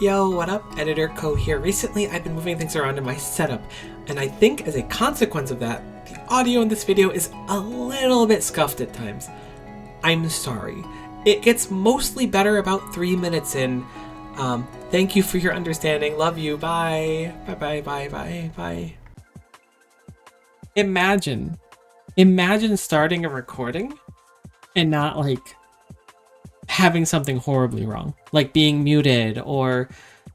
Yo, what up? Editor Co here. Recently, I've been moving things around in my setup, and I think as a consequence of that, the audio in this video is a little bit scuffed at times. I'm sorry. It gets mostly better about 3 minutes in. Thank you for your understanding. Love you. Bye. Bye bye bye bye bye. Imagine starting a recording and not like having something horribly wrong, like being muted or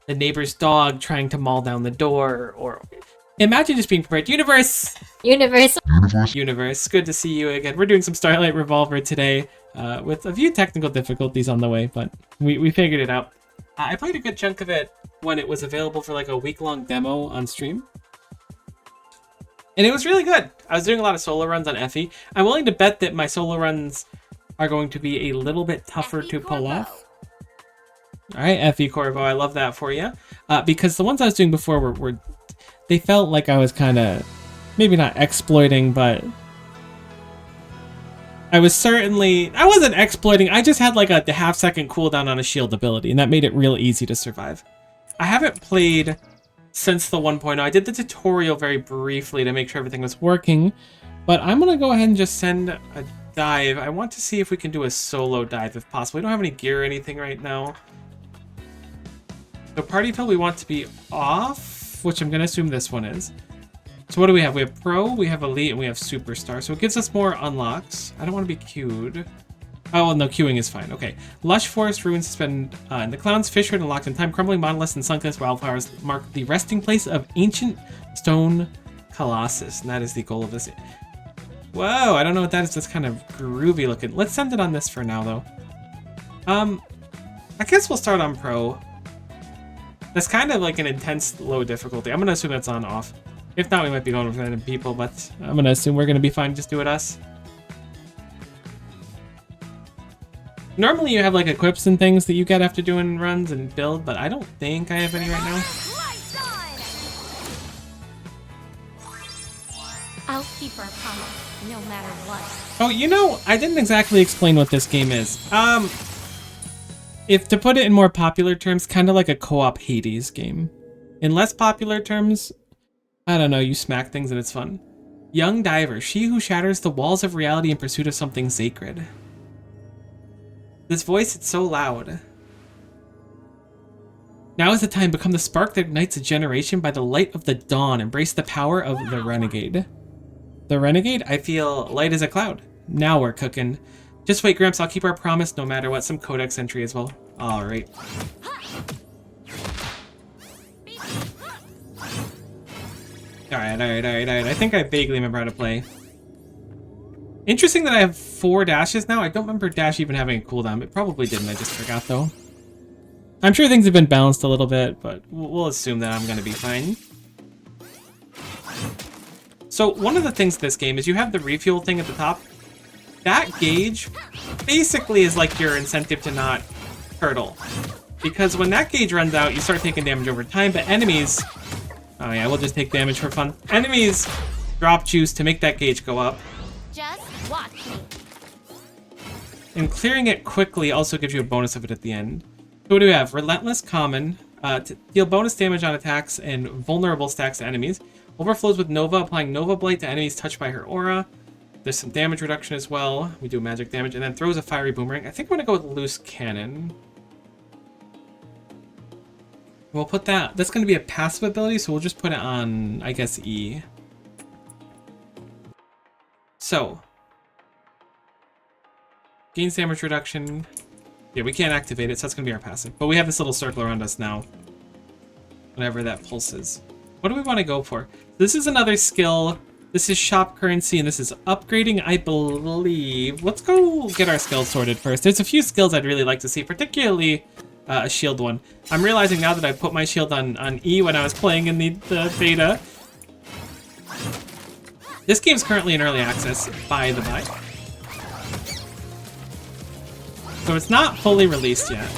the neighbor's dog trying to maul down the door, or imagine just being prepared. Universe, good to see you again. We're doing some Starlight Revolver today with a few technical difficulties on the way, but we figured it out. I played a good chunk of it when it was available for like a week-long demo on stream, and it was really good. I was doing a lot of solo runs on Effie. I'm willing to bet that my solo runs are going to be a little bit tougher to pull off. All right, Effie Corvo, I love that for you. Because the ones I was doing before were they felt like I was kind of, maybe not exploiting, but I wasn't exploiting. I just had like a half-second cooldown on a shield ability, and that made it real easy to survive. I haven't played since the 1.0. I did the tutorial very briefly to make sure everything was working, but I'm going to go ahead and just send a dive. I want to see if we can do a solo dive if possible. We don't have any gear or anything right now. So party fill we want to be off, which I'm going to assume this one is. So what do we have? We have pro, we have elite, and we have superstar. So it gives us more unlocks. I don't want to be queued. Oh, well, no, queuing is fine. Okay. Lush forest ruins suspend in the clouds, fissured and locked in time. Crumbling monoliths and sunken wildflowers mark the resting place of ancient stone colossus. And that is the goal of this. Whoa, I don't know what that is. That's kind of groovy looking. Let's send it on this for now, though. I guess we'll start on pro. That's kind of like an intense low difficulty. I'm going to assume that's on off. If not, we might be going with random people, but I'm going to assume we're going to be fine. Just do it us. Normally you have like equips and things that you get after doing runs and build, but I don't think I have any right now. I'll keep our promise, no matter what. Oh, you know, I didn't exactly explain what this game is. If to put it in more popular terms, kind of like a co-op Hades game. In less popular terms, I don't know, you smack things and it's fun. Young diver, she who shatters the walls of reality in pursuit of something sacred. This voice, it's so loud. Now is the time, become the spark that ignites a generation by the light of the dawn. Embrace the power of the renegade. The renegade? I feel light as a cloud. Now we're cooking. Just wait, Gramps, I'll keep our promise no matter what. Some codex entry as well. Alright. Alright. I think I vaguely remember how to play. Interesting that I have 4 dashes now. I don't remember dash even having a cooldown. It probably didn't. I just forgot, though. I'm sure things have been balanced a little bit, but we'll assume that I'm going to be fine. So one of the things in this game is you have the refuel thing at the top. That gauge basically is like your incentive to not turtle. Because when that gauge runs out, you start taking damage over time, but enemies... Oh yeah, we'll just take damage for fun. Enemies drop juice to make that gauge go up. Just watch me. And clearing it quickly also gives you a bonus of it at the end. So what do we have? Relentless Common. To deal bonus damage on attacks and vulnerable stacks to enemies. Overflows with Nova, applying Nova Blight to enemies touched by her aura. There's some damage reduction as well. We do magic damage. And then throws a fiery boomerang. I think I'm going to go with Loose Cannon. We'll put that... That's going to be a passive ability, so we'll just put it on, I guess, E. So. Gains damage reduction. Yeah, we can't activate it, so that's going to be our passive. But we have this little circle around us now. Whenever that pulses. What do we want to go for? This is another skill. This is shop currency, and this is upgrading, I believe. Let's go get our skills sorted first. There's a few skills I'd really like to see, particularly a shield one. I'm realizing now that I put my shield on E when I was playing in the beta. This game's currently in early access, by the by. So it's not fully released yet.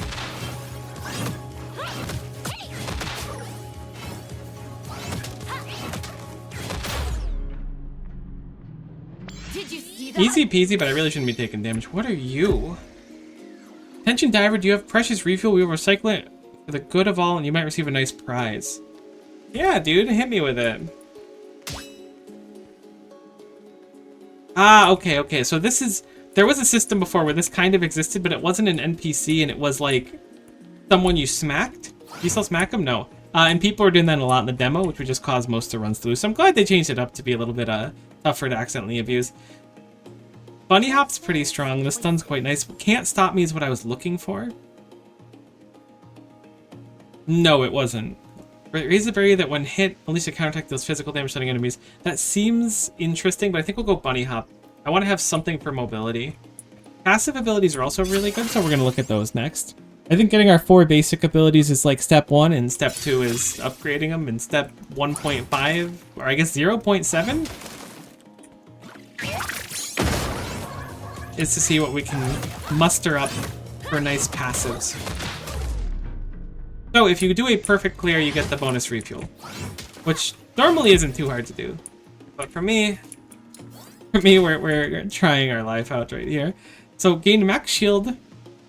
Easy peasy, but I really shouldn't be taking damage. What are you? Attention diver, do you have precious refuel? We will recycle it For the good of all, and you might receive a nice prize. Yeah, dude, hit me with it. Ah, okay. So this is... There was a system before where this kind of existed, but it wasn't an NPC, and it was like someone you smacked. You still smack them? No. And people were doing that a lot in the demo, which would just cause most to runs through. So I'm glad they changed it up to be a little bit tougher to accidentally abuse. Bunny Hop's pretty strong. The stun's quite nice. Can't Stop Me is what I was looking for. No, it wasn't. Raise the barrier that when hit, unleash a counterattack deals physical damage stunning enemies. That seems interesting, but I think we'll go Bunny Hop. I want to have something for mobility. Passive abilities are also really good, so we're going to look at those next. I think getting our 4 basic abilities is like step 1, and step 2 is upgrading them, and step 1.5, or I guess 0.7, is to see what we can muster up for nice passives. So if you do a perfect clear, you get the bonus refuel, which normally isn't too hard to do. But for me, we're trying our life out right here. So gain max shield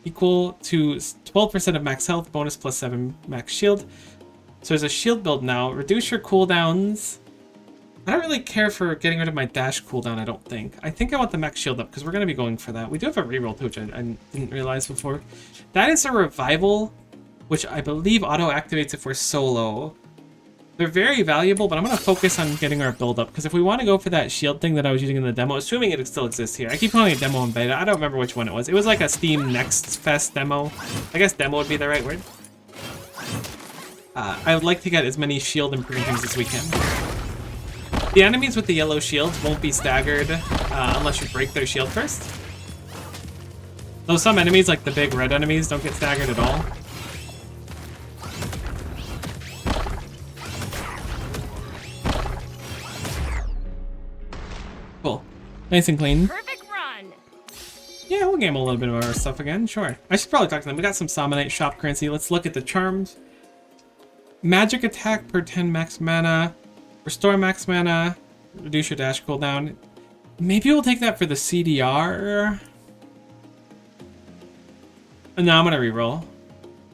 equal to 12% of max health, bonus plus 7 max shield. So there's a shield build now. Reduce your cooldowns. I don't really care for getting rid of my dash cooldown, I don't think. I think I want the max shield up because we're going to be going for that. We do have a reroll too, which I didn't realize before. That is a revival, which I believe auto-activates if we're solo. They're very valuable, but I'm going to focus on getting our build up, because if we want to go for that shield thing that I was using in the demo, assuming it still exists here. I keep calling it demo and beta. I don't remember which one it was. It was like a Steam Next Fest demo. I guess demo would be the right word. I would like to get as many shield improving things as we can. The enemies with the yellow shields won't be staggered unless you break their shield first. Though some enemies, like the big red enemies, don't get staggered at all. Cool. Nice and clean. Perfect run. Yeah, we'll game a little bit of our stuff again, sure. I should probably talk to them. We got some Salmonite shop currency. Let's look at the charms. Magic attack per 10 max mana. Restore max mana. Reduce your dash cooldown. Maybe we'll take that for the CDR. No, I'm gonna reroll.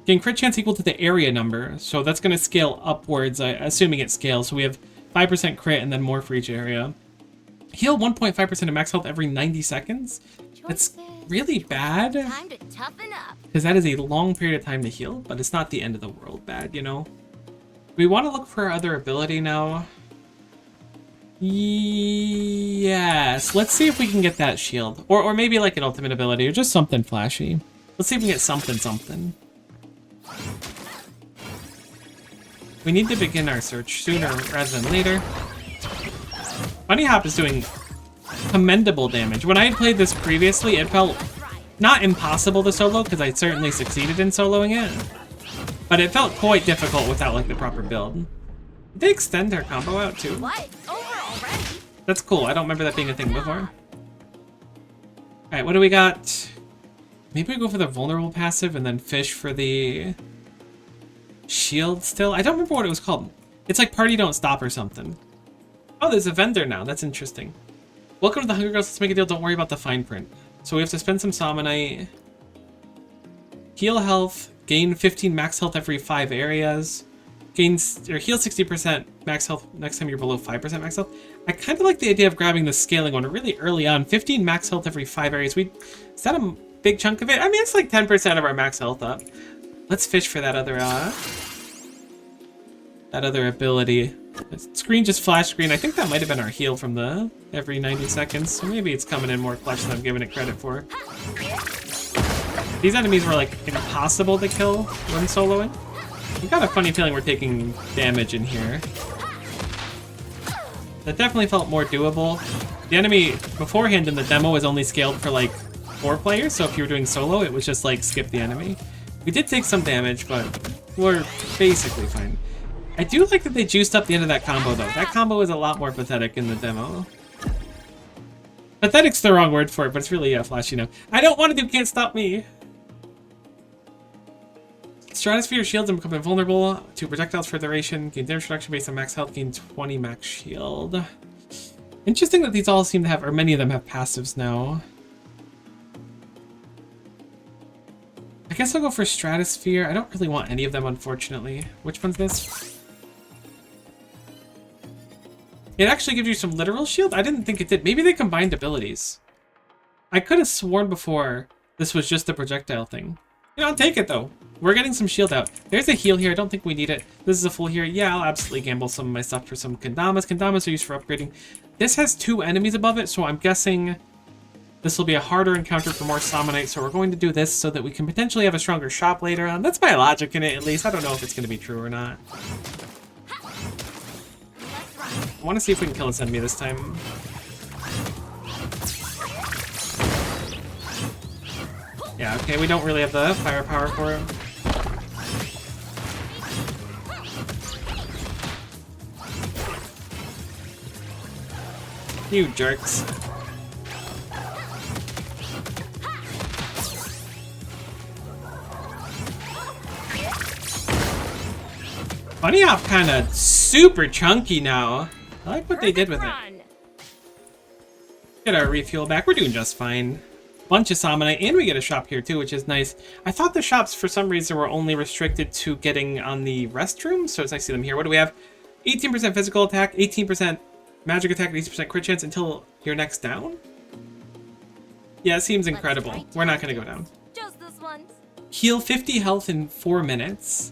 Gain crit chance equal to the area number. So that's gonna scale upwards, assuming it scales. So we have 5% crit and then more for each area. Heal 1.5% of max health every 90 seconds. That's really bad. Time to toughen up. Because that is a long period of time to heal, but it's not the end of the world bad, you know? We want to look for our other ability now. Yes. Let's see if we can get that shield. Or maybe like an ultimate ability, or just something flashy. Let's see if we can get something. We need to begin our search sooner rather than later. Bunny Hop is doing commendable damage. When I had played this previously, it felt not impossible to solo, because I certainly succeeded in soloing it. But it felt quite difficult without like the proper build. Did they extend their combo out too? What? Over already? That's cool. I don't remember that being a thing before. Alright, what do we got? Maybe we go for the vulnerable passive and then fish for the shield still? I don't remember what it was called. It's like Party Don't Stop or something. Oh, there's a vendor now. That's interesting. Welcome to the Hunger Girls. Let's make a deal. Don't worry about the fine print. So we have to spend some Salmonite. Heal health. Gain 15 max health every 5 areas. Heal 60% max health next time you're below 5% max health. I kind of like the idea of grabbing the scaling one really early on. 15 max health every 5 areas. Is that a big chunk of it? I mean, it's like 10% of our max health up. Let's fish for that other ability. The screen just flash screen. I think that might have been our heal from the every 90 seconds. So maybe it's coming in more clutch than I'm giving it credit for. These enemies were like impossible to kill when soloing. I've got a funny feeling we're taking damage in here. That definitely felt more doable. The enemy beforehand in the demo was only scaled for like 4 players, so if you were doing solo, it was just like skip the enemy. We did take some damage, but we're basically fine. I do like that they juiced up the end of that combo though. That combo is a lot more pathetic in the demo. Pathetic's the wrong word for it, but it's really flashy now. I don't want to do Can't Stop Me. Stratosphere shields and become invulnerable to projectiles for duration. Gain damage reduction based on max health. Gain 20 max shield. Interesting that these all seem to have, or many of them have passives now. I guess I'll go for Stratosphere. I don't really want any of them, unfortunately. Which one's this? It actually gives you some literal shield? I didn't think it did. Maybe they combined abilities. I could have sworn before this was just a projectile thing. You know, I'll take it though. We're getting some shield out. There's a heal here. I don't think we need it. This is a full here. Yeah, I'll absolutely gamble some of my stuff for some kendamas. Kendamas are used for upgrading. This has 2 enemies above it, so I'm guessing this will be a harder encounter for more Summonite. So we're going to do this so that we can potentially have a stronger shop later on. That's my logic in it, at least. I don't know if it's going to be true or not. I want to see if we can kill this enemy this time. Yeah, okay, we don't really have the firepower for it. You jerks. Bunny Hop kinda super chunky now. I like what they did with it. Get our refuel back. We're doing just fine. Bunch of Summonite, and we get a shop here too, which is nice. I thought the shops for some reason were only restricted to getting on the restroom, so it's nice to see them here. What do we have? 18% physical attack, 18% magic attack, and 18% crit chance until you're next down? Yeah, it seems incredible. We're not gonna go down. Just this once. Heal 50 health in 4 minutes.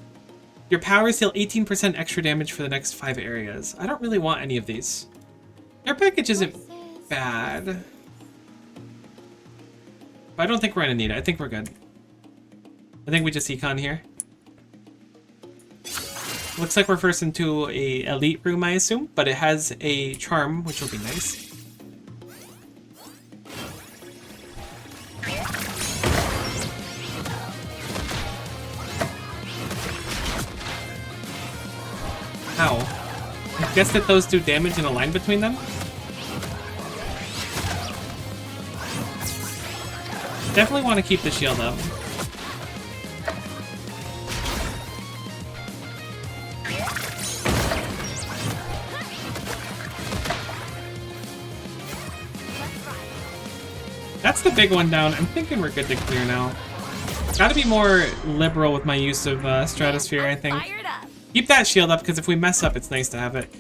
Your powers deal 18% extra damage for the next 5 areas. I don't really want any of these. Air package isn't bad. But I don't think we're gonna need it. I think we're good. I think we just econ here. Looks like we're first into a elite room, I assume, but it has a charm, which will be nice. Ow. I guess that those do damage in a line between them? Definitely want to keep the shield up. That's the big one down. I'm thinking we're good to clear now. Gotta be more liberal with my use of Stratosphere, I think. Keep that shield up, because if we mess up, it's nice to have it.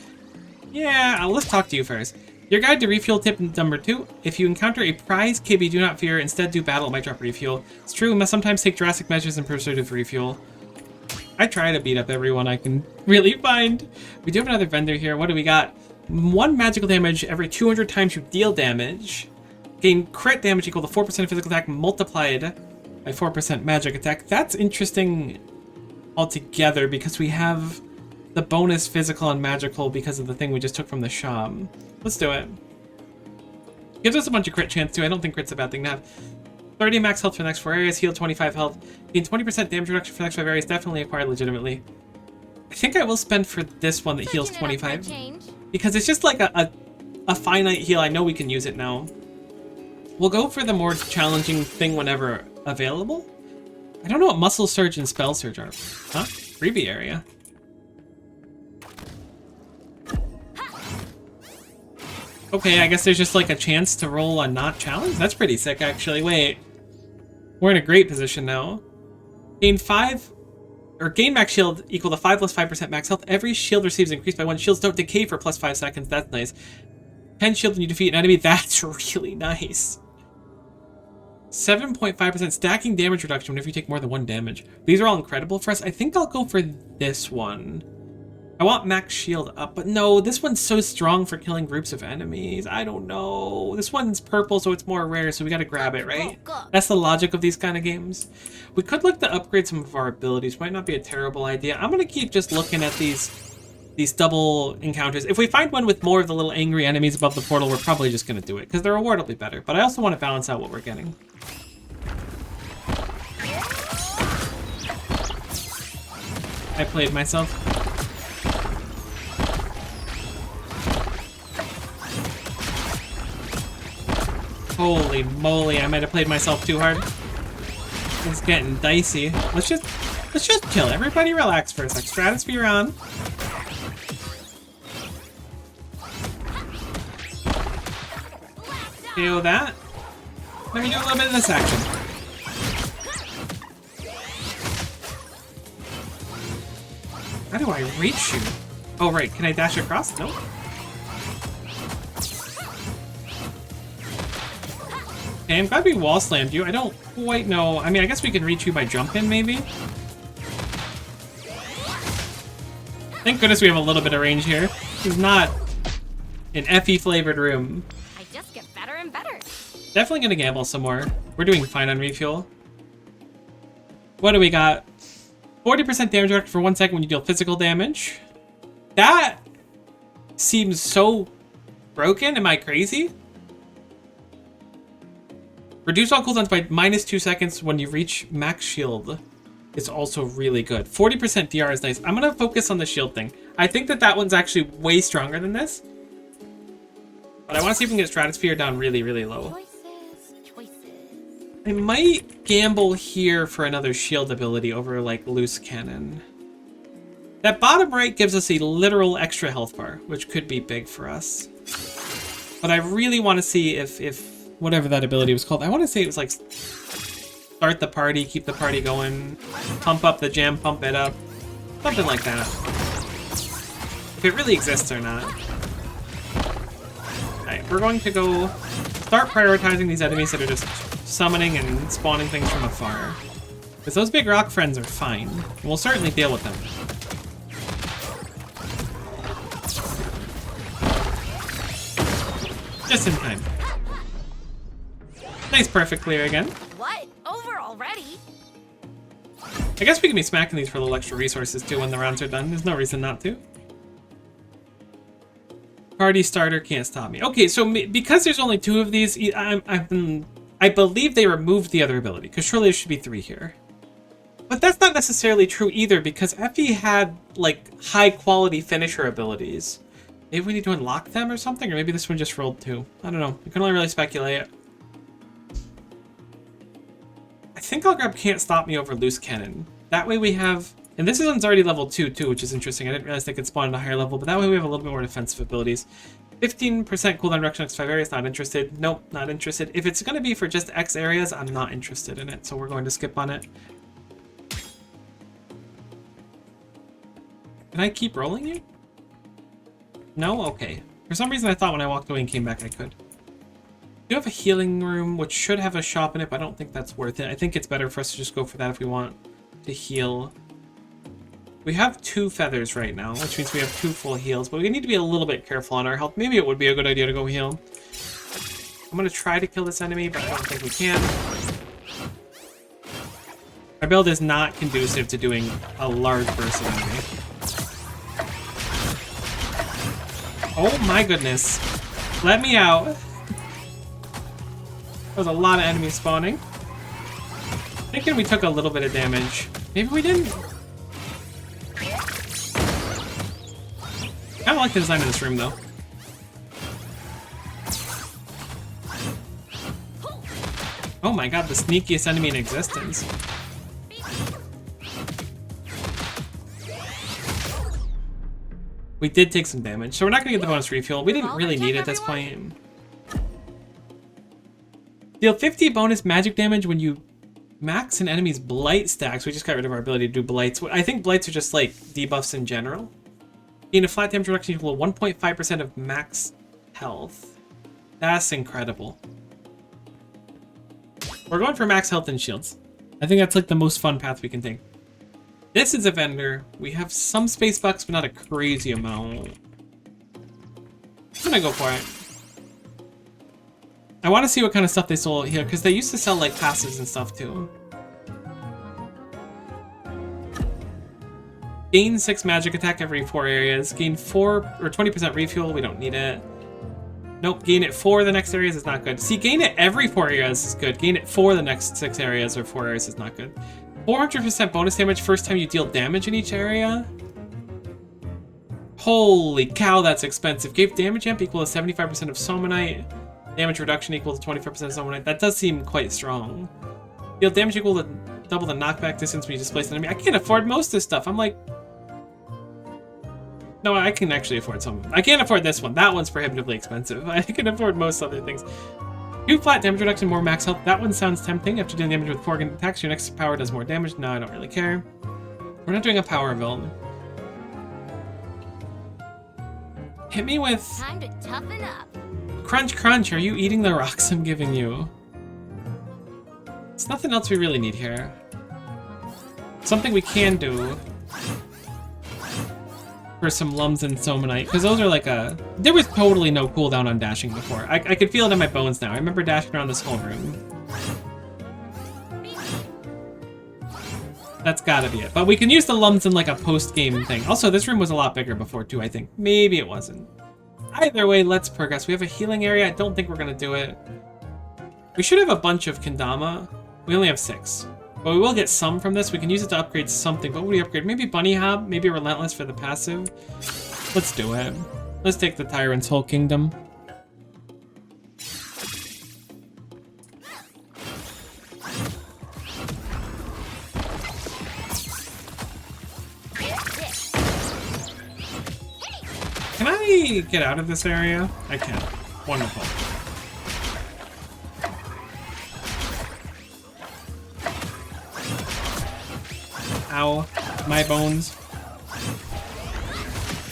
Yeah, let's talk to you first. Your guide to refuel tip number 2. If you encounter a prize KB, do not fear. Instead, do battle. It might drop refuel. It's true, we must sometimes take drastic measures in pursuit of refuel. I try to beat up everyone I can really find. We do have another vendor here. What do we got? 1 magical damage every 200 times you deal damage. Gain crit damage equal to 4% of physical attack multiplied by 4% magic attack. That's interesting altogether because we have the bonus physical and magical because of the thing we just took from the shop. Let's do it. Gives us a bunch of crit chance too. I don't think crit's a bad thing to have. 30 max health for the next 4 areas. Heal 25 health. Gain 20% damage reduction for the next 5 areas. Definitely acquired legitimately. I think I will spend for this one that heals 25. Because it's just like a finite heal. I know we can use it now. We'll go for the more challenging thing whenever available. I don't know what Muscle Surge and Spell Surge are. Huh? Freebie area. Okay, I guess there's just like a chance to roll a not challenge? That's pretty sick, actually. Wait. We're in a great position now. Gain 5... Or gain max shield equal to 5 plus 5% max health. Every shield receives increased by 1. Shields don't decay for plus 5 seconds. That's nice. 10 shield when you defeat an enemy. That's really nice. 7.5% stacking damage reduction whenever you take more than 1 damage. These are all incredible for us. I think I'll go for this one. I want max shield up, but no, this one's so strong for killing groups of enemies. I don't know. This one's purple, so it's more rare, so we gotta grab it, right? That's the logic of these kind of games. We could look to upgrade some of our abilities. Might not be a terrible idea. I'm gonna keep just looking at these double encounters. If we find one with more of the little angry enemies above the portal, we're probably just gonna do it, because the reward will be better. But I also want to balance out what we're getting. I played myself. Holy moly, I might have played myself too hard. It's getting dicey. Let's just kill. Everybody relax for a sec. Stratosphere on. KO that. Let me do a little bit of this action. How do I reach you? Oh, right. Can I dash across? Nope. Okay, I'm glad we wall slammed you. I don't quite know. I mean, I guess we can reach you by jumping, maybe? Thank goodness we have a little bit of range here. This is not an Effie-flavored room. I just get better and better. Definitely gonna gamble some more. We're doing fine on refuel. What do we got? 40% damage reduction for 1 second when you deal physical damage. That seems so broken. Am I crazy? Reduce all cooldowns by -2 seconds when you reach max shield. It's also really good. 40% DR is nice. I'm gonna focus on the shield thing. I think that one's actually way stronger than this. But I want to see if we can get Stratosphere down really, really low. Choices. I might gamble here for another shield ability over, like, Loose Cannon. That bottom right gives us a literal extra health bar, which could be big for us. But I really want to see if whatever that ability was called, I want to say it was, like, start the party, keep the party going, pump up the jam, pump it up. Something like that. If it really exists or not. Alright, we're going to go start prioritizing these enemies that are just summoning and spawning things from afar. Because those big rock friends are fine. And we'll certainly deal with them. Just in time. Nice perfect clear again. What? Over already? I guess we can be smacking these for a little extra resources too when the rounds are done. There's no reason not to. Party starter can't stop me. Okay, so because there's only 2 of these, I believe they removed the other ability, because surely there should be 3 here. But that's not necessarily true either, because Effie had, like, high-quality finisher abilities. Maybe we need to unlock them or something, or maybe this one just rolled 2. I don't know. I can only really speculate. I think I'll grab Can't Stop Me over Loose Cannon. That way we have... And this one's already level 2 too, which is interesting. I didn't realize they could spawn at a higher level, but that way we have a little bit more defensive abilities. 15% cooldown reduction next 5 areas, not interested. Nope, not interested. If it's going to be for just X areas, I'm not interested in it, so we're going to skip on it. Can I keep rolling you? No? Okay. For some reason I thought when I walked away and came back I could. We do have a healing room, which should have a shop in it, but I don't think that's worth it. I think it's better for us to just go for that if we want to heal. We have 2 feathers right now, which means we have 2 full heals, but we need to be a little bit careful on our health. Maybe it would be a good idea to go heal. I'm going to try to kill this enemy, but I don't think we can. Our build is not conducive to doing a large burst of enemy. Oh my goodness. Let me out. There was a lot of enemies spawning. Thinking we took a little bit of damage. Maybe we didn't. I don't like the design of this room, though. Oh my god, the sneakiest enemy in existence. We did take some damage, so we're not going to get the bonus refuel. We didn't really need it at this point. Deal 50 bonus magic damage when you max an enemy's blight stacks. We just got rid of our ability to do blights. I think blights are just like debuffs in general. Gain a flat damage reduction equal to 1.5% of max health. That's incredible. We're going for max health and shields. I think that's like the most fun path we can take. This is a vendor. We have some space bucks, but not a crazy amount. I'm gonna go for it. I want to see what kind of stuff they sold here, because they used to sell like passes and stuff too. Gain 6 magic attack every 4 areas. Gain 4 or 20% refuel. We don't need it. Nope. Gain it for the next areas is not good. See, gain it every 4 areas is good. Gain it for the next 6 areas or 4 areas is not good. 400% bonus damage first time you deal damage in each area. Holy cow, that's expensive. Gave damage amp equal to 75% of Somanite. Damage reduction equal to 25% of Somanite. That does seem quite strong. Deal damage equal to double the knockback distance when you displace an enemy. I can't afford most of this stuff. I'm like... No, I can actually afford some. I can't afford this one. That one's prohibitively expensive. I can afford most other things. 2 flat damage reduction, more max health. That one sounds tempting. After doing damage with 4 attacks, your next power does more damage. No, I don't really care. We're not doing a power build. Hit me with... Time to toughen up. Crunch, crunch, are you eating the rocks I'm giving you? There's nothing else we really need here. Something we can do for some Lums and Somanite, because those are like a... There was totally no cooldown on dashing before. I could feel it in my bones now. I remember dashing around this whole room. That's gotta be it. But we can use the Lums in like a post-game thing. Also, this room was a lot bigger before too, I think. Maybe it wasn't. Either way, let's progress. We have a healing area. I don't think we're gonna do it. We should have a bunch of Kendama. We only have 6. But we will get some from this. We can use it to upgrade something. What would we upgrade? Maybe Bunny Hop? Maybe Relentless for the passive? Let's do it. Let's take the Tyrant's whole kingdom. Can I get out of this area? I can. Wonderful. Ow. My bones.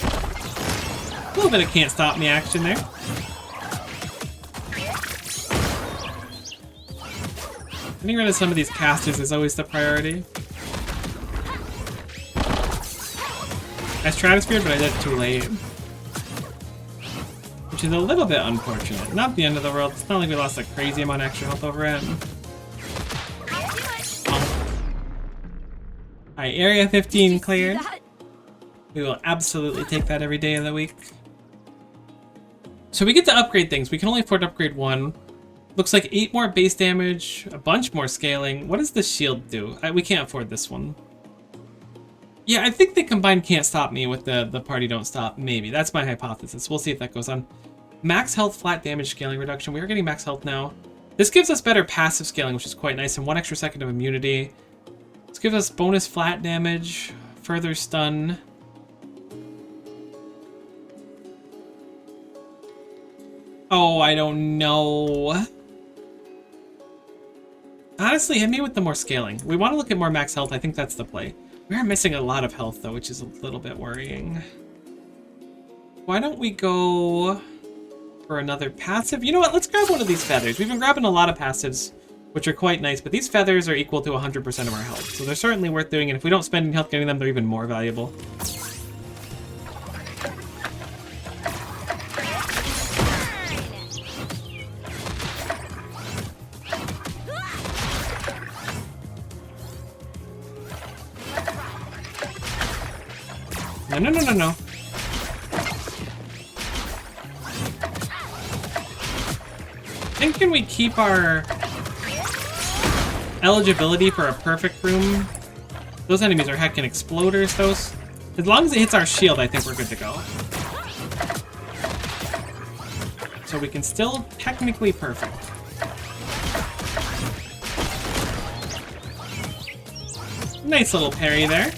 A little bit of can't stop me action there. Getting rid of some of these casters is always the priority. I stratosphered, but I did it too late. Which is a little bit unfortunate. Not the end of the world. It's not like we lost a crazy amount of extra health over it. Alright, Area 15 cleared. We will absolutely take that every day of the week. So we get to upgrade things. We can only afford to upgrade 1. Looks like 8 more base damage, a bunch more scaling. What does the shield do? We can't afford this one. Yeah, I think they combined Can't Stop Me with the Party Don't Stop, maybe. That's my hypothesis. We'll see if that goes on. Max health, flat damage, scaling reduction. We are getting max health now. This gives us better passive scaling, which is quite nice, and 1 extra second of immunity. This gives us bonus flat damage, further stun. Oh, I don't know. Honestly, hit me with the more scaling. We want to look at more max health. I think that's the play. We are missing a lot of health, though, which is a little bit worrying. Why don't we go for another passive? You know what? Let's grab one of these feathers. We've been grabbing a lot of passives, which are quite nice, but these feathers are equal to 100% of our health, so they're certainly worth doing, and if we don't spend any health getting them, they're even more valuable. No. Can we keep our eligibility for a perfect room? Those enemies are heckin' exploders, those. As long as it hits our shield, I think we're good to go. So we can still technically perfect. Nice little parry there.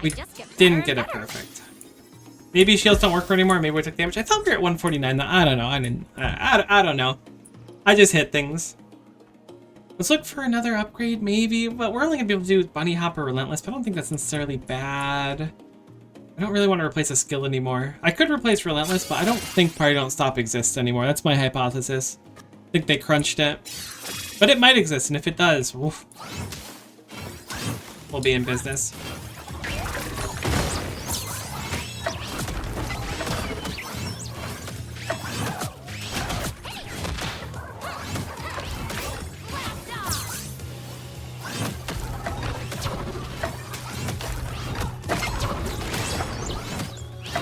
We didn't get it perfect. Maybe shields don't work for anymore. Maybe we took damage. I thought we were at 149. I don't know. I don't know. I just hit things. Let's look for another upgrade, maybe. But we're only gonna be able to do Bunny Hop or Relentless. But I don't think that's necessarily bad. I don't really want to replace a skill anymore. I could replace Relentless, but I don't think Party Don't Stop exists anymore. That's my hypothesis. I think they crunched it. But it might exist, and if it does, woof, we'll be in business.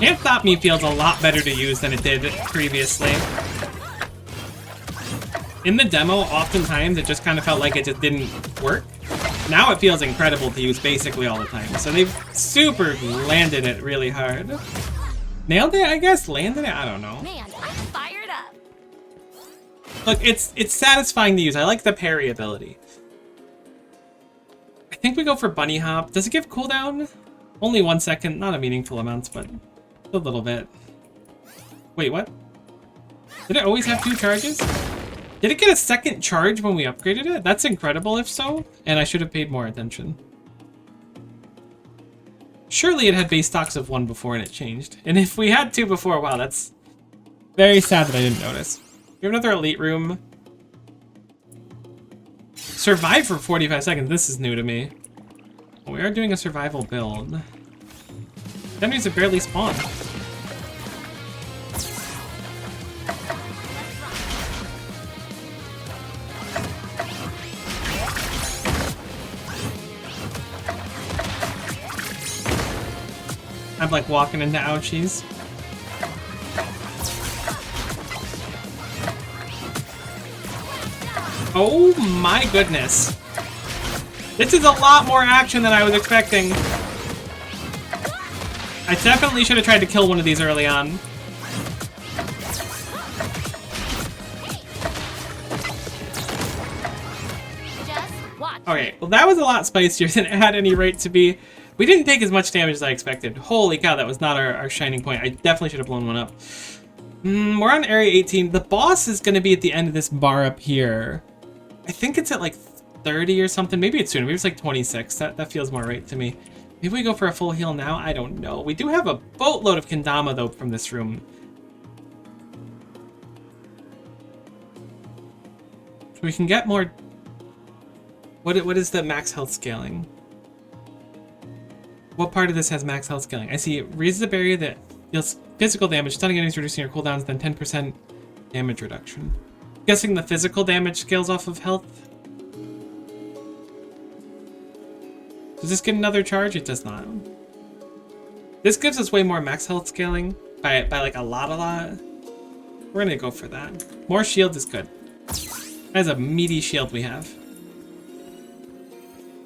Can't Stop Me feels a lot better to use than it did previously. In the demo, oftentimes it just kind of felt like it just didn't work. Now it feels incredible to use basically all the time. So they've super landed it really hard. Nailed it, I guess? Landed it? I don't know. Man, I'm fired up. Look, it's satisfying to use. I like the parry ability. I think we go for Bunny Hop. Does it give cooldown? Only 1 second. Not a meaningful amount, but a little bit. Wait, what? Did it always have 2 charges? Did it get a second charge when we upgraded it? That's incredible if so, and I should have paid more attention. Surely it had base stocks of 1 before and it changed. And if we had 2 before, wow, that's very sad that I didn't notice. We have another elite room. Survive for 45 seconds. This is new to me. We are doing a survival build. Enemies have barely spawned. I'm like walking into ouchies. Oh my goodness. This is a lot more action than I was expecting. I definitely should have tried to kill one of these early on. Okay, well that was a lot spicier than it had any right to be. We didn't take as much damage as I expected. Holy cow, that was not our shining point. I definitely should have blown one up. We're on area 18. The boss is going to be at the end of this bar up here. I think it's at like 30 or something. Maybe it's sooner. Maybe it's like 26. That feels more right to me. Maybe we go for a full heal now? I don't know. We do have a boatload of kendama, though, from this room. So we can get more... What is the max health scaling? What part of this has max health scaling? I see it raises a barrier that deals physical damage, stunning enemies, reducing your cooldowns, then 10% damage reduction. Guessing the physical damage scales off of health. Does this get another charge? It does not. This gives us way more max health scaling by like a lot. We're gonna go for that. More shield is good. That's a meaty shield we have.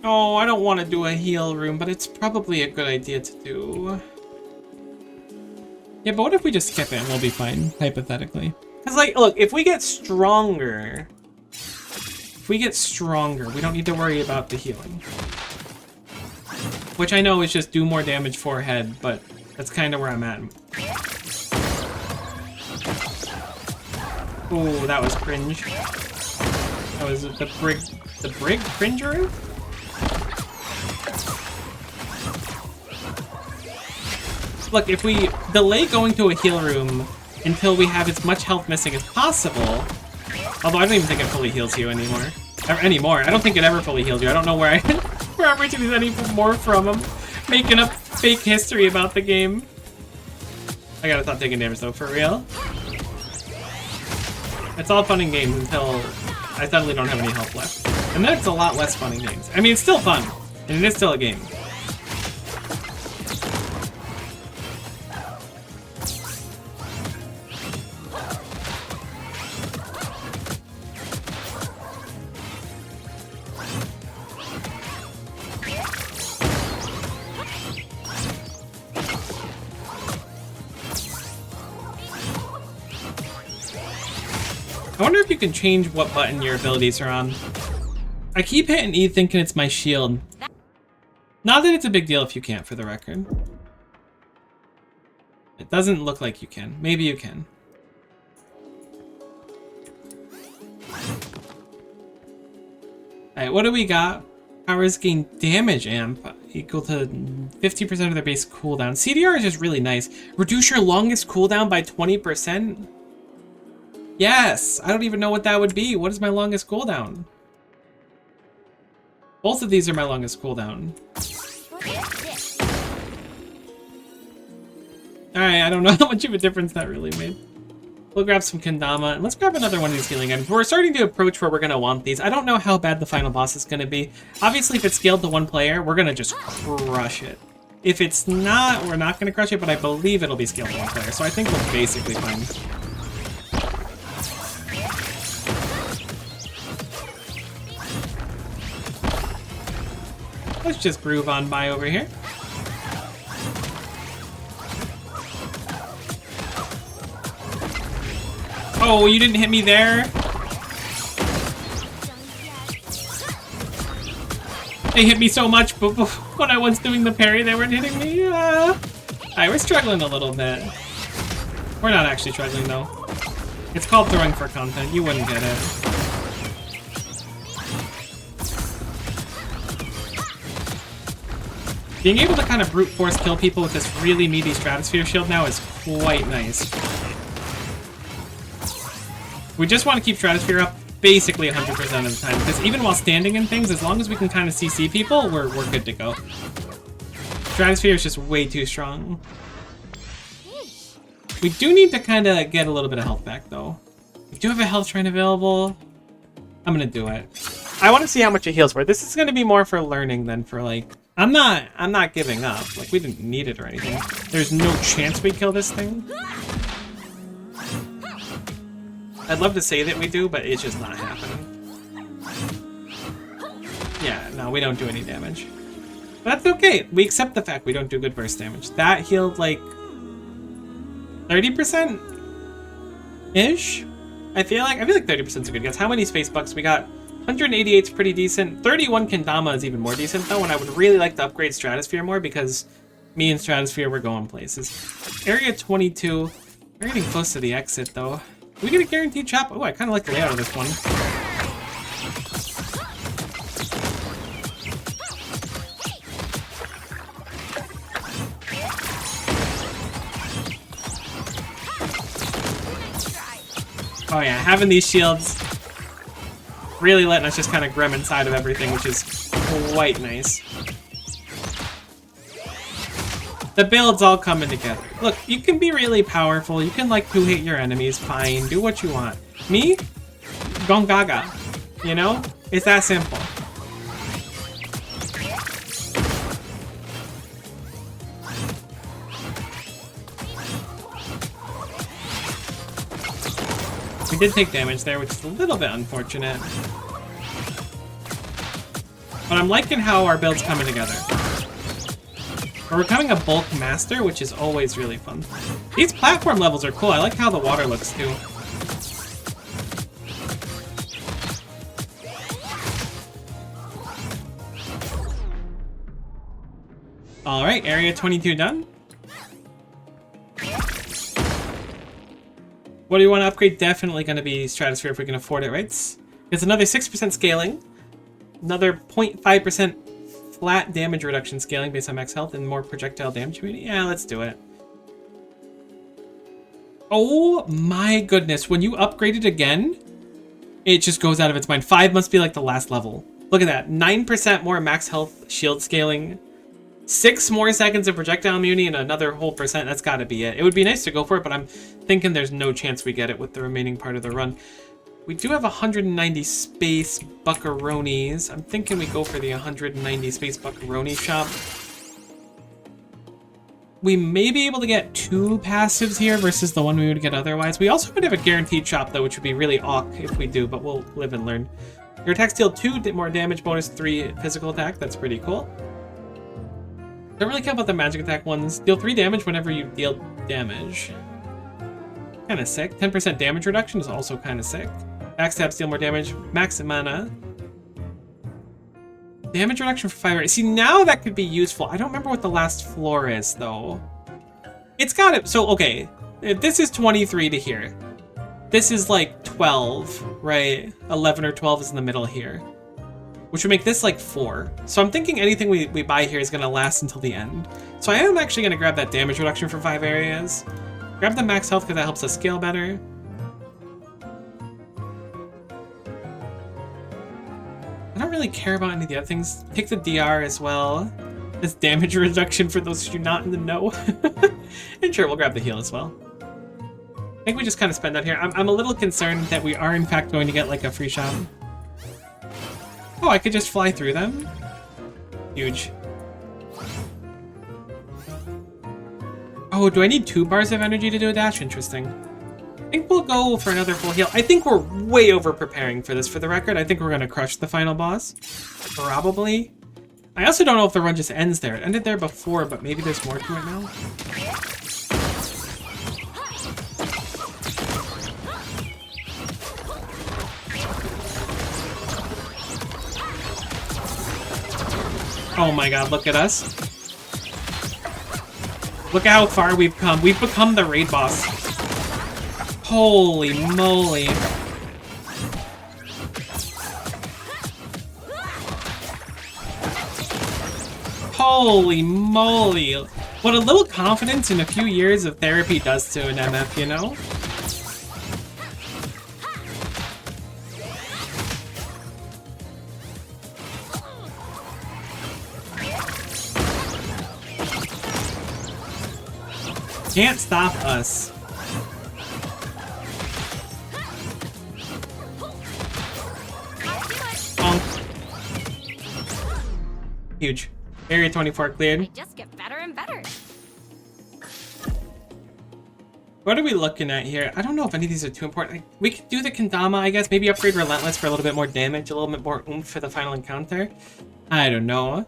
Oh, I don't want to do a heal room, but it's probably a good idea to do. Yeah, but what if we just skip it and we'll be fine, hypothetically? Because, like, look, if we get stronger, we don't need to worry about the healing. Which I know is just do more damage for head, but that's kind of where I'm at. Oh, that was cringe. That was the brig cringer? Look, if we delay going to a heal room until we have as much health missing as possible, although I don't even think it fully heals you anymore. I don't think it ever fully heals you. I don't know where I'm reaching these any more from. I'm making up fake history about the game. I gotta stop taking damage though, for real. It's all fun and games until I suddenly don't have any health left. And then it's a lot less fun and games. I mean, it's still fun, and it is still a game. I wonder if you can change what button your abilities are on. I keep hitting E thinking it's my shield. Not that it's a big deal if you can't, for the record. It doesn't look like you can. Maybe you can. Alright, what do we got? Powers gain damage amp equal to 50% of their base cooldown. CDR is just really nice. Reduce your longest cooldown by 20%? Yes! I don't even know what that would be. What is my longest cooldown? Both of these are my longest cooldown. Alright, I don't know how much of a difference that really made. We'll grab some kendama, and let's grab another one of these healing items. We're starting to approach where we're going to want these. I don't know how bad the final boss is going to be. Obviously, if it's scaled to one player, we're going to just crush it. If it's not, we're not going to crush it, but I believe it'll be scaled to one player, so I think we're basically fine. Let's just groove on by over here. Oh, you didn't hit me there? They hit me so much, but when I was doing the parry, they weren't hitting me. Alright, we're struggling a little bit. We're not actually struggling, though. It's called throwing for content. You wouldn't get it. Being able to kind of brute force kill people with this really meaty Stratosphere shield now is quite nice. We just want to keep Stratosphere up basically 100% of the time, because even while standing in things, as long as we can kind of CC people, we're good to go. Stratosphere is just way too strong. We do need to kind of get a little bit of health back, though. We do have a health shrine available. I'm gonna do it. I want to see how much it heals for. This is gonna be more for learning than for like. I'm not giving up. Like, we didn't need it or anything. There's no chance we kill this thing. I'd love to say that we do, but it's just not happening. Yeah, no, we don't do any damage. But that's okay. We accept the fact we don't do good burst damage. That healed like 30%-ish? I feel like 30% is a good guess. How many space bucks we got? 188 is pretty decent. 31 Kendama is even more decent though, and I would really like to upgrade Stratosphere more because me and Stratosphere were going places. Area 22. We're getting close to the exit though. We get a guaranteed chop. Oh, I kind of like the layout of this one. Oh yeah, having these shields really letting us just kind of grim inside of everything, which is quite nice. The build's all coming together. Look, you can be really powerful. You can like two-hit your enemies, fine. Do what you want. Me? Gongaga. You know? It's that simple. We did take damage there, which is a little bit unfortunate. But I'm liking how our build's coming together. We're becoming a bulk master, which is always really fun. These platform levels are cool. I like how the water looks too. Alright, area 22 done. What do you want to upgrade? Definitely going to be Stratosphere if we can afford it, right? It's another 6% scaling, another 0.5% flat damage reduction scaling based on max health, and more projectile damage. Yeah, let's do it. Oh my goodness, when you upgrade it again, it just goes out of its mind. 5 must be like the last level. Look at that, 9% more max health shield scaling, 6 more seconds of projectile immunity, and another whole percent. That's got to be it. It would be nice to go for it, but I'm thinking there's no chance we get it with the remaining part of the run. We do have 190 space buckaroonies. I'm thinking we go for the 190 space buckaroni shop. We may be able to get 2 passives here versus the one we would get otherwise. We also would have a guaranteed shop though, which would be really awk if we do, but we'll live and learn. Your attacks deal 2 more damage, bonus 3 physical attack. That's pretty cool. Don't really care about the magic attack ones. Deal 3 damage whenever you deal damage. Kind of sick. 10% damage reduction is also kind of sick. Backstab, deal more damage. Max mana. Damage reduction for 5. See, now that could be useful. I don't remember what the last floor is, though. It's got it. So, okay. If this is 23 to here. This is like 12, right? 11 or 12 is in the middle here. Which would make this like 4. So I'm thinking anything we buy here is going to last until the end. So I am actually going to grab that damage reduction for 5 areas. Grab the max health because that helps us scale better. I don't really care about any of the other things. Pick the DR as well. This damage reduction for those of you not in the know. And sure, we'll grab the heal as well. I think we just kind of spend that here. I'm a little concerned that we are in fact going to get like a free shop. Oh, I could just fly through them? Huge. Oh, do I need 2 bars of energy to do a dash? Interesting. I think we'll go for another full heal. I think we're way over preparing for this, for the record. I think we're going to crush the final boss. Probably. I also don't know if the run just ends there. It ended there before, but maybe there's more to it now. Oh my god, look at us. Look at how far we've come. We've become the raid boss. Holy moly. Holy moly. What a little confidence in a few years of therapy does to an MF, you know? Can't stop us. Huge. Area 24 cleared. They just get better and better. What are we looking at here? I don't know if any of these are too important. We could do the Kendama, I guess. Maybe upgrade Relentless for a little bit more damage, a little bit more oomph for the final encounter. I don't know.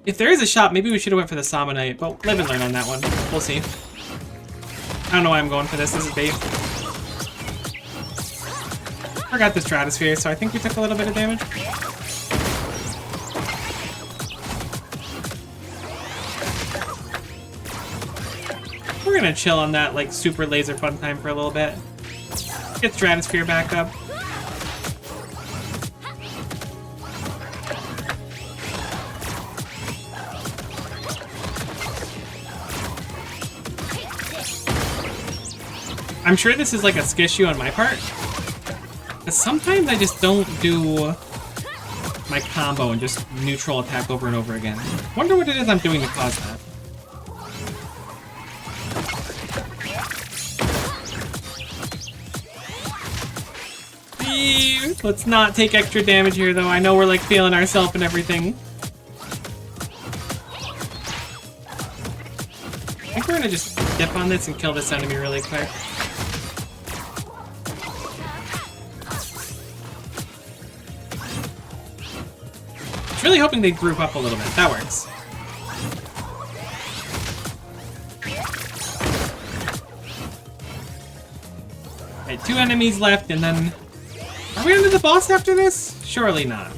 If there is a shop, maybe we should have went for the Samonite, but live and learn on that one. We'll see. I don't know why I'm going for this. This is bait. Forgot the Stratosphere, so I think we took a little bit of damage. We're gonna chill on that, like, super laser fun time for a little bit. Get Stratosphere back up. I'm sure this is like a skissue on my part, but sometimes I just don't do my combo and just neutral attack over and over again. Wonder what it is I'm doing to cause that. Let's not take extra damage here, though. I know we're like feeling ourselves and everything. I think we're gonna just dip on this and kill this enemy really quick. I was really hoping they'd group up a little bit. That works. Okay, 2 enemies left, and then... Are we into the boss after this? Surely not.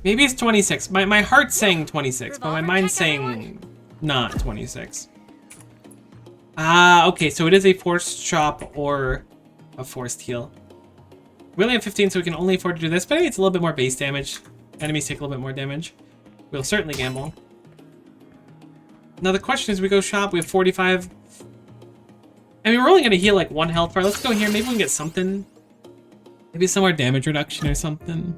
Maybe it's 26. My heart's saying 26, but my mind's saying not 26. Ah, okay, so it is a forced chop or a forced heal. We only have 15, so we can only afford to do this, but hey, it's a little bit more base damage. Enemies take a little bit more damage. We'll certainly gamble. Now the question is, we go shop, we have 45. I mean, we're only gonna heal like 1 health bar. Let's go here, maybe we can get something. Maybe some more damage reduction or something.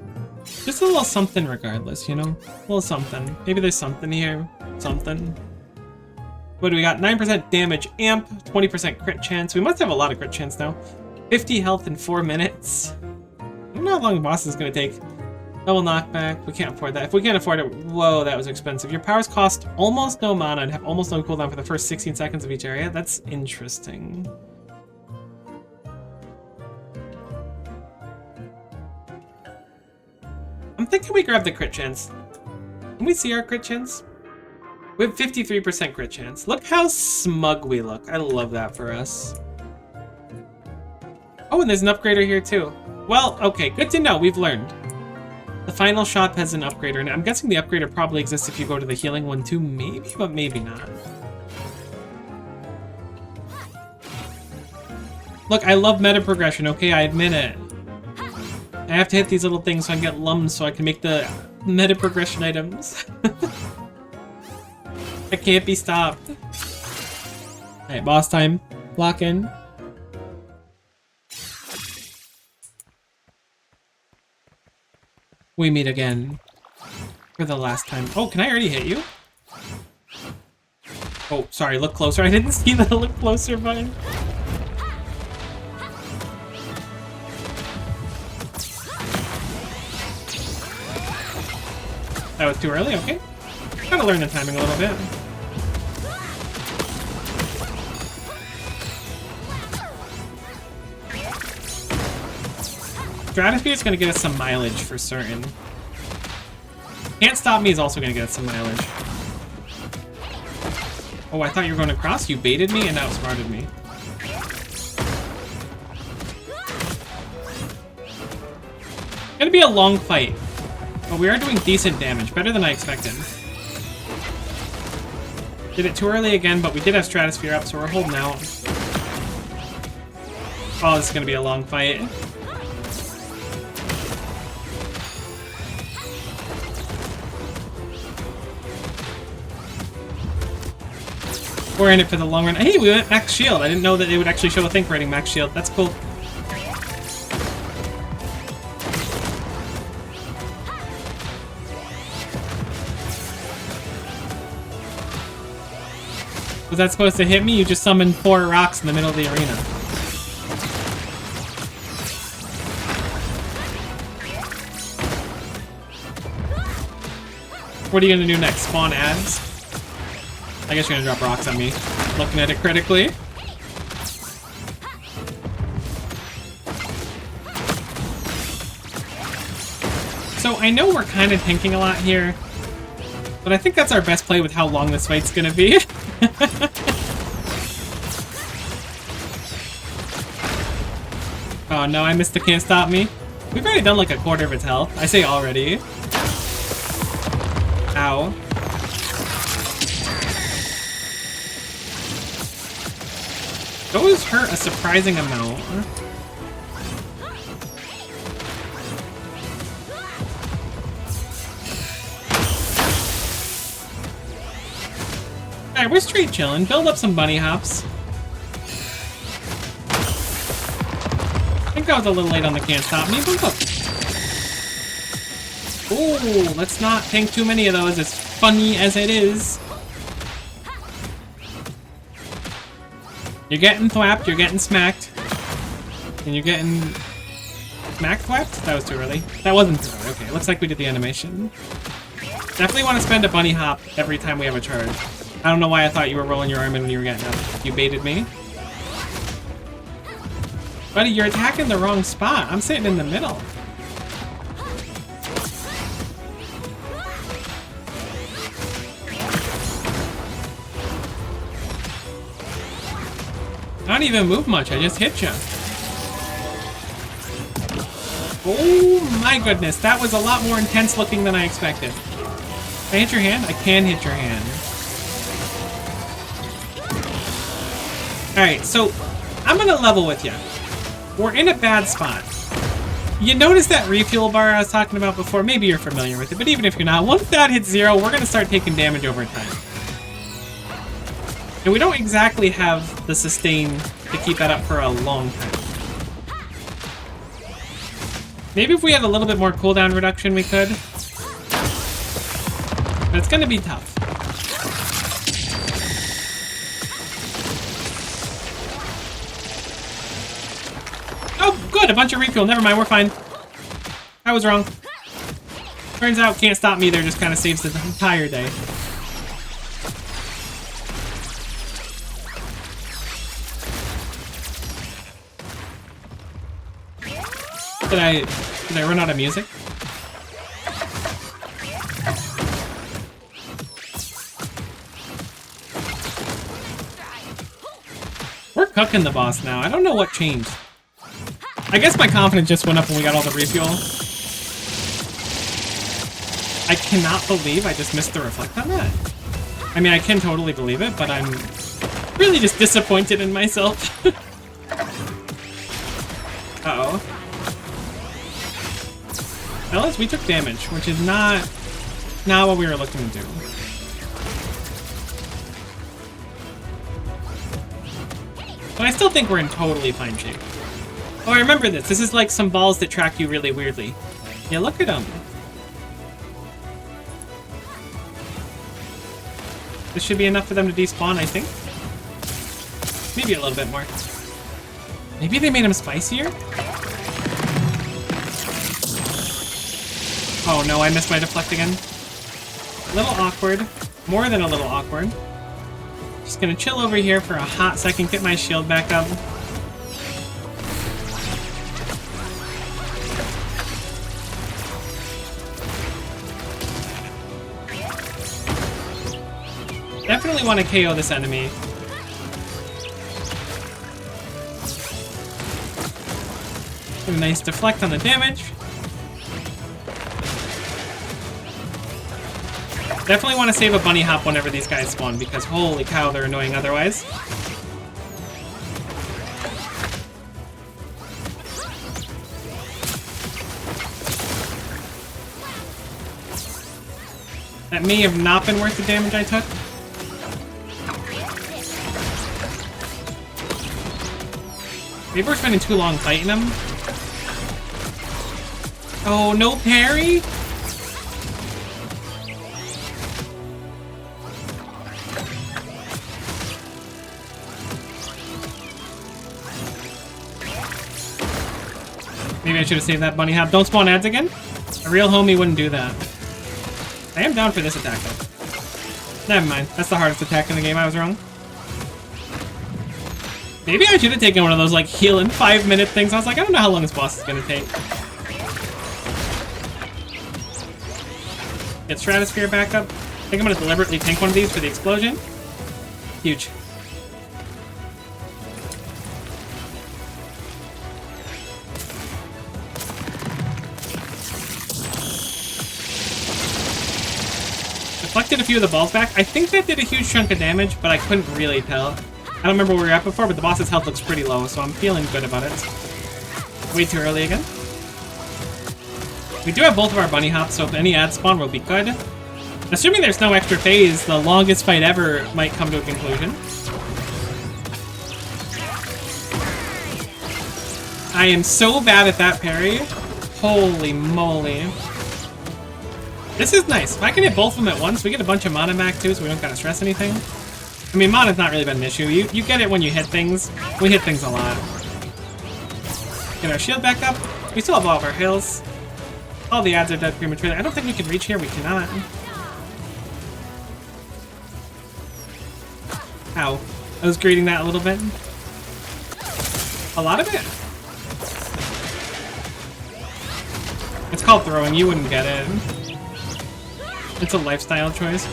Just a little something regardless, you know? A little something. Maybe there's something here. Something. What do we got? 9% damage amp, 20% crit chance. We must have a lot of crit chance now. 50 health in 4 minutes. I don't know how long the boss is going to take. Double knockback. We can't afford that. If we can't afford it, whoa, that was expensive. Your powers cost almost no mana and have almost no cooldown for the first 16 seconds of each area. That's interesting. I'm thinking we grab the crit chance. Can we see our crit chance? We have 53% crit chance. Look how smug we look. I love that for us. Oh, and there's an upgrader here too. Well, okay, good to know. We've learned. The final shop has an upgrader, and I'm guessing the upgrader probably exists if you go to the healing one too. Maybe, but maybe not. Look, I love meta progression, okay? I admit it. I have to hit these little things so I can get lums so I can make the meta progression items. I can't be stopped. Alright, boss time. Lock in. We meet again. For the last time. Oh, can I already hit you? Oh, sorry, look closer. I didn't see the look closer button. That was too early, okay. Gotta learn the timing a little bit. Stratosphere is gonna get us some mileage for certain. Can't Stop Me is also gonna get us some mileage. Oh, I thought you were going across. You baited me and outsmarted me. Gonna be a long fight. But we are doing decent damage, better than I expected. Did it too early again, but we did have Stratosphere up, so we're holding out. Oh, this is gonna be a long fight. We're in it for the long run. Hey, we went max shield. I didn't know that it would actually show a thing for hitting max shield. That's cool. Was that supposed to hit me? You just summoned 4 rocks in the middle of the arena. What are you gonna do next? Spawn ads? I guess you're gonna drop rocks on me. Looking at it critically. So I know we're kind of tanking a lot here, but I think that's our best play with how long this fight's gonna be. Oh no, I missed the can't stop me. We've already done like a quarter of its health. I say already. Ow. Those hurt a surprising amount. Alright, we're straight chilling. Build up some bunny hops. I think I was a little late on the can't stop me, but look. Ooh, let's not tank too many of those, as funny as it is. You're getting thwapped, you're getting smacked. And you're getting... smack thwapped? That was too early. That wasn't too early. Okay, looks like we did the animation. Definitely want to spend a bunny hop every time we have a charge. I don't know why I thought you were rolling your arm in when you were getting up. You baited me. Buddy, you're attacking the wrong spot. I'm sitting in the middle. I don't even move much, I just hit you. Oh my goodness, that was a lot more intense looking than I expected. Can I hit your hand? I can hit your hand. Alright, so I'm gonna level with you. We're in a bad spot. You notice that refuel bar I was talking about before? Maybe you're familiar with it, but even if you're not, once that hits 0, we're gonna start taking damage over time. And we don't exactly have the sustain to keep that up for a long time. Maybe if we had a little bit more cooldown reduction, we could. But it's gonna be tough. Oh, good! A bunch of refuel. Never mind, we're fine. I was wrong. Turns out, can't stop me there just kind of saves the entire day. Did I run out of music? We're cooking the boss now. I don't know what changed. I guess my confidence just went up when we got all the refuel. I cannot believe I just missed the reflect on that. I mean, I can totally believe it, but I'm really just disappointed in myself. Uh-oh. Fellas, we took damage, which is not what we were looking to do. But I still think we're in totally fine shape. Oh, I remember this. This is like some balls that track you really weirdly. Yeah, look at them. This should be enough for them to despawn, I think. Maybe a little bit more. Maybe they made them spicier? Oh no, I missed my deflect again. A little awkward. More than a little awkward. Just gonna chill over here for a hot second, get my shield back up. Definitely want to KO this enemy. Get a nice deflect on the damage. Definitely want to save a bunny hop whenever these guys spawn, because holy cow, they're annoying otherwise. That may have not been worth the damage I took. Maybe we're spending too long fighting him. Oh, no parry? Maybe I should have saved that bunny hop. Don't spawn ads again? A real homie wouldn't do that. I am down for this attack, though. Never mind. That's the hardest attack in the game. I was wrong. Maybe I should have taken one of those, like, heal in 5-minute things. I was like, I don't know how long this boss is going to take. Get Stratosphere back up. I think I'm going to deliberately tank one of these for the explosion. Huge. Deflected a few of the balls back. I think that did a huge chunk of damage, but I couldn't really tell. I don't remember where we were at before, but the boss's health looks pretty low, so I'm feeling good about it. Way too early again. We do have both of our bunny hops, so if any ads spawn, we'll be good. Assuming there's no extra phase, the longest fight ever might come to a conclusion. I am so bad at that parry. Holy moly. This is nice. If I can hit both of them at once, we get a bunch of mana back too, so we don't gotta stress anything. I mean, mana's not really been an issue. You get it when you hit things. We hit things a lot. Get our shield back up. We still have all of our heals. All the ads are dead prematurely. I don't think we can reach here. We cannot. Ow. I was greeting that a little bit. A lot of it. It's called throwing. You wouldn't get it. It's a lifestyle choice.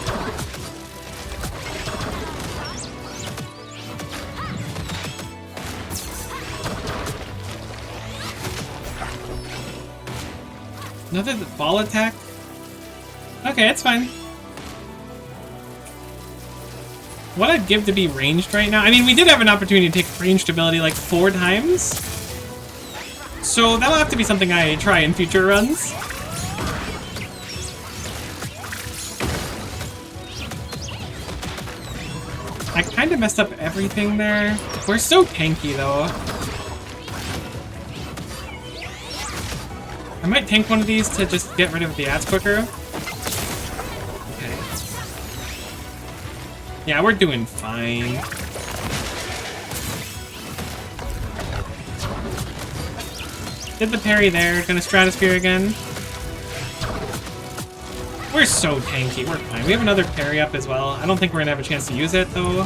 Another ball attack? Okay, it's fine. What I'd give to be ranged right now? I mean, we did have an opportunity to take ranged ability like 4 times. So that'll have to be something I try in future runs. I kind of messed up everything there. We're so tanky though. I might tank one of these to just get rid of the ads quicker. Okay. Yeah, we're doing fine. Did the parry there. Gonna Stratosphere again. We're so tanky. We're fine. We have another parry up as well. I don't think we're gonna have a chance to use it, though.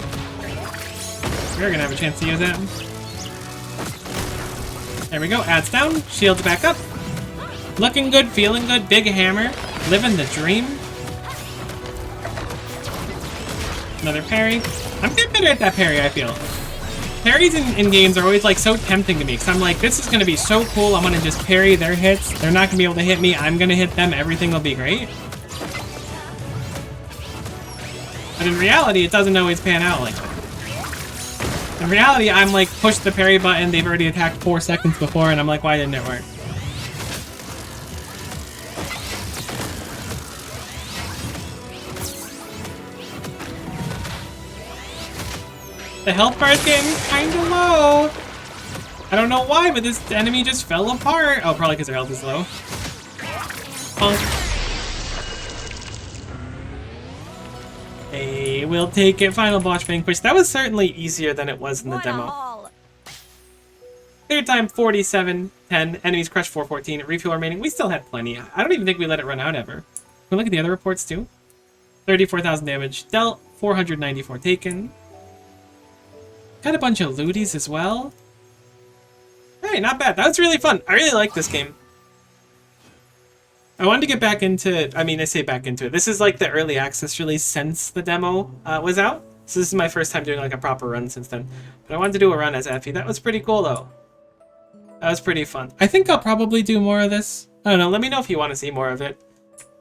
We're gonna have a chance to use it. There we go. Ads down. Shields back up. Looking good, feeling good, big hammer, living the dream. Another parry. I'm getting better at that parry, I feel. Parries in games are always like so tempting to me, because I'm like, this is going to be so cool, I'm going to just parry their hits, they're not going to be able to hit me, I'm going to hit them, everything will be great. But in reality, it doesn't always pan out like that. In reality, I'm like, push the parry button, they've already attacked 4 seconds before, and I'm like, why didn't it work? The health bar is getting kinda low. I don't know why, but this enemy just fell apart. Oh, probably because their health is low. Punk. Hey, we'll take it. Final boss vanquish. That was certainly easier than it was in the demo. Third time, 47, 10. Enemies crushed 414. Refuel remaining. We still had plenty. I don't even think we let it run out ever. Can we look at the other reports too? 34,000 damage. Dealt. 494 taken. Got a bunch of looties as well. Hey, not bad. That was really fun. I really like this game. I wanted to get back into... I mean, I say back into it. This is like the early access release since the demo was out. So this is my first time doing like a proper run since then. But I wanted to do a run as Effie. That was pretty cool though. That was pretty fun. I think I'll probably do more of this. I don't know. Let me know if you want to see more of it.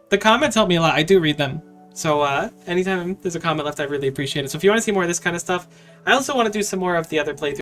The comments help me a lot. I do read them. So anytime there's a comment left, I really appreciate it. So if you want to see more of this kind of stuff, I also want to do some more of the other playthroughs.